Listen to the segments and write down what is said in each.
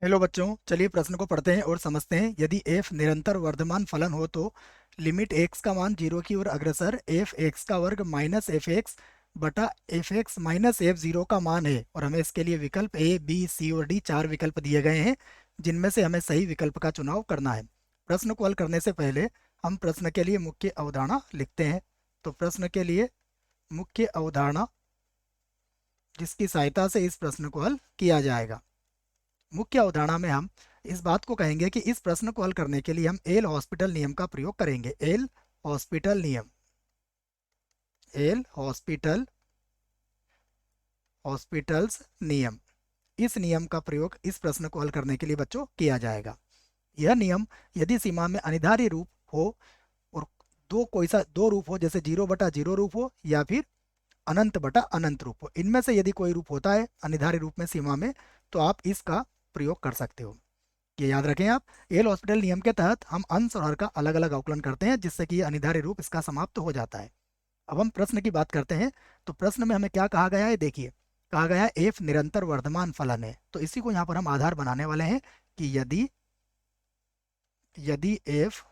Hello बच्चों, चलिए प्रश्न को पढ़ते हैं और समझते हैं। यदि f निरंतर वर्धमान फलन हो तो लिमिट x का मान 0 की ओर अग्रसर f x का वर्ग माइनस एफ एक्स बटा F x minus F zero का मान है। और हमें इसके लिए विकल्प a b c और d चार विकल्प दिए गए हैं, जिनमें से हमें सही विकल्प का चुनाव करना है। प्रश्न को हल करने से पहले हम प्रश्न के लिए मुख्य अवधारणा लिखते हैं। तो प्रश्न के लिए मुख्य अवधारणा, जिसकी सहायता से इस प्रश्न को हल किया जाएगा। मुख्य अवधारणा में हम इस बात को कहेंगे कि इस प्रश्न को हल करने के लिए हम एल हॉस्पिटल नियम का प्रयोग करेंगे। एल हॉस्पिटल नियम, एल हॉस्पिटल्स नियम, इस नियम का प्रयोग इस प्रश्न को हल करने के लिए बच्चों किया जाएगा। यह नियम यदि सीमा में अनिवार्य रूप हो और कोई सा दो रूप हो, जैसे 0/0 रूप हो या फिर अनंत बटा अनंत रूप हो, इनमें से यदि कोई रूप होता है अनिवार्य रूप में सीमा में, तो आप इसका प्रयोग कर सकते हो। ये याद रखें आप। एल हॉस्पिटल नियम के तहत हम अंश और हर का अलग अलग अवकलन करते हैं, जिससे कि ये अनिवार्य रूप इसका समाप्त हो जाता है। अब हम प्रश्न की बात करते हैं। तो प्रश्न में हमें क्या कहा गया है, देखिए। कहा गया है एफ निरंतर वर्धमान फलन है, तो इसी को यहाँ पर हम आधार बनाने वाले हैं कि यदि यदि एफ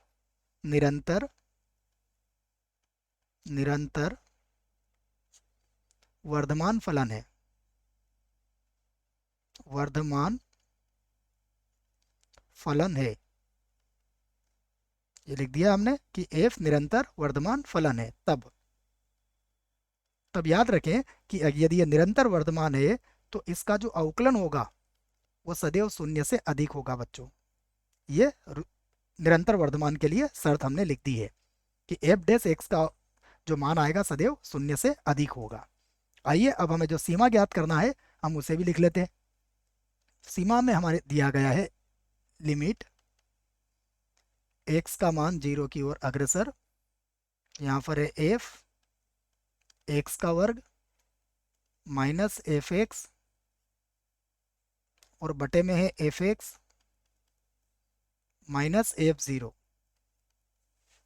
निरंतर निरंतर वर्धमान फलन है, वर्धमान फलन है, ये लिख दिया हमने कि एफ निरंतर वर्धमान फलन है, तब याद रखें कि यदि ये निरंतर वर्धमान है तो इसका जो अवकलन होगा वो सदैव शून्य से अधिक होगा बच्चों। ये निरंतर वर्धमान के लिए शर्त हमने लिख दी है कि एफ डैश एक्स का जो मान आएगा सदैव शून्य से अधिक होगा। आइए अब हमें जो सीमा ज्ञात करना है हम उसे भी लिख लेते हैं। सीमा में हमारे दिया गया है लिमिट एक्स का मान 0 की ओर अग्रसर, यहाँ पर है एफ एक्स का वर्ग माइनस एफ एक्स और बटे में है F x minus F zero.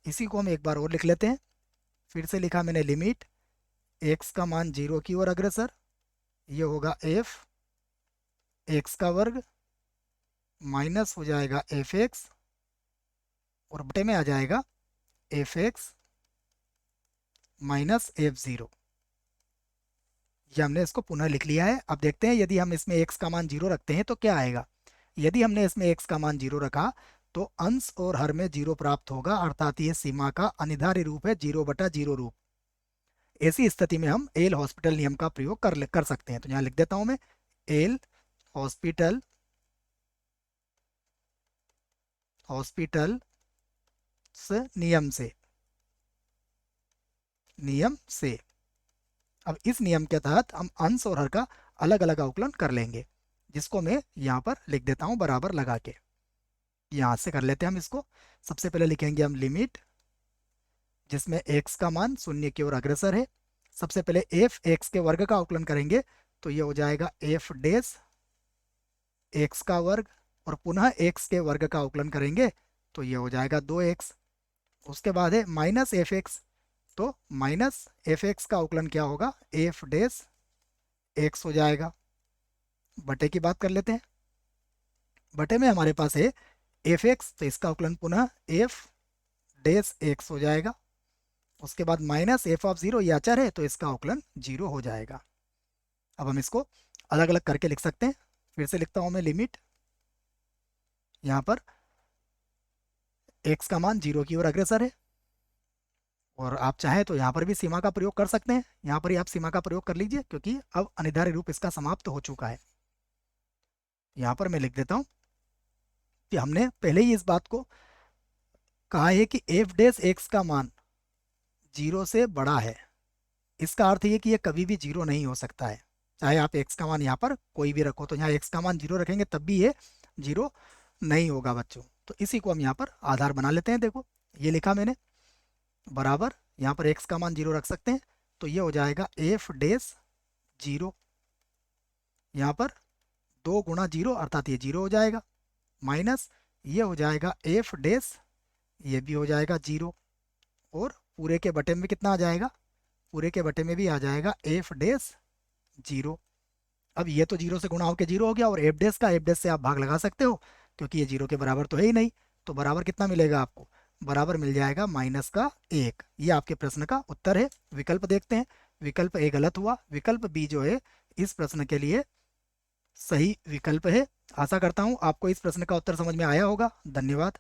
इसी को हम एक बार और लिख लेते हैं। फिर से लिखा मैंने लिमिट एक्स का मान 0 की ओर अग्रसर, ये होगा एफ एक्स का वर्ग माइनस हो जाएगा एफ एक्स और बटे में आ जाएगा F x minus F zero. ये हमने इसको पुनः लिख लिया है। अब देखते हैं यदि हम इसमें एक्स का मान 0 रखते हैं तो क्या आएगा। यदि हमने इसमें एक्स का मान 0 रखा तो अंश और हर में 0 प्राप्त होगा, अर्थात ये सीमा का अनिवार्य रूप है 0/0 रूप। ऐसी स्थिति में हम एल हॉस्पिटल नियम का प्रयोग कर सकते हैं। तो यहाँ लिख देता हूं मैं एल हॉस्पिटल हॉस्पिटल नियम से अब इस नियम के तहत हम अंश और हर का अलग अलग अवकलन कर लेंगे, जिसको मैं यहाँ पर लिख देता हूँ बराबर लगा के। यहाँ से कर लेते हैं हम इसको। सबसे पहले लिखेंगे हम लिमिट जिसमें x का मान शून्य की ओर अग्रसर है। सबसे पहले एफ एक्स के वर्ग का अवकलन करेंगे तो ये हो जाएगा एफ डैश एक्स का वर्ग और पुनः एक्स के वर्ग का अवकलन करेंगे तो ये हो जाएगा 2x। उसके बाद है माइनस एफ एक्स, तो माइनस एफ एक्स का अवकलन क्या होगा, एफ डैश एक्स हो जाएगा। बटे की बात कर लेते हैं। बटे में हमारे पास है एफ एक्स, तो इसका अवकलन पुनः एफ डैश एक्स हो जाएगा। उसके बाद माइनस एफ ऑफ जीरो, ये अचर है तो इसका अवकलन 0 हो जाएगा। अब हम इसको अलग अलग करके लिख सकते हैं। फिर से लिखता हूं मैं लिमिट, यहाँ पर x का मान 0 की ओर अग्रसर है और आप चाहें तो यहाँ पर भी सीमा का प्रयोग कर सकते हैं। यहाँ पर ही आप सीमा का प्रयोग कर लीजिए क्योंकि अब अनिवार्य रूप इसका समाप्त हो चुका है। यहाँ पर मैं लिख देता हूँ कि हमने पहले ही इस बात को कहा है कि एफ डैश एक्स का मान 0 से बड़ा है। इसका अर्थ ये कि ये कभी भी 0 नहीं हो सकता है, चाहे आप x का मान यहाँ पर कोई भी रखो। तो यहाँ x का मान 0 रखेंगे तब भी ये 0 नहीं होगा बच्चों। तो इसी को हम यहाँ पर आधार बना लेते हैं। देखो ये लिखा मैंने बराबर, यहाँ पर x का मान 0 रख सकते हैं तो ये हो जाएगा एफ डैश 0। यहाँ पर 2 गुणा 0 अर्थात ये 0 हो जाएगा, माइनस ये हो जाएगा एफ डैश, ये भी हो जाएगा 0 और पूरे के बटे में कितना आ जाएगा, पूरे के बटे में भी आ जाएगा एफ डैश 0। अब ये तो जीरो से गुणा होकर जीरो हो गया, और एफ डैश का एफ डैश से आप भाग लगा सकते हो, क्योंकि ये जीरो के बराबर तो है ही नहीं। तो बराबर कितना मिलेगा आपको? बराबर मिल जाएगा माइनस का एक। ये आपके प्रश्न का उत्तर है। विकल्प देखते हैं। विकल्प ए गलत हुआ, विकल्प बी जो है इस प्रश्न के लिए सही विकल्प है। आशा करता हूँ आपको इस प्रश्न का उत्तर समझ में आया होगा। धन्यवाद।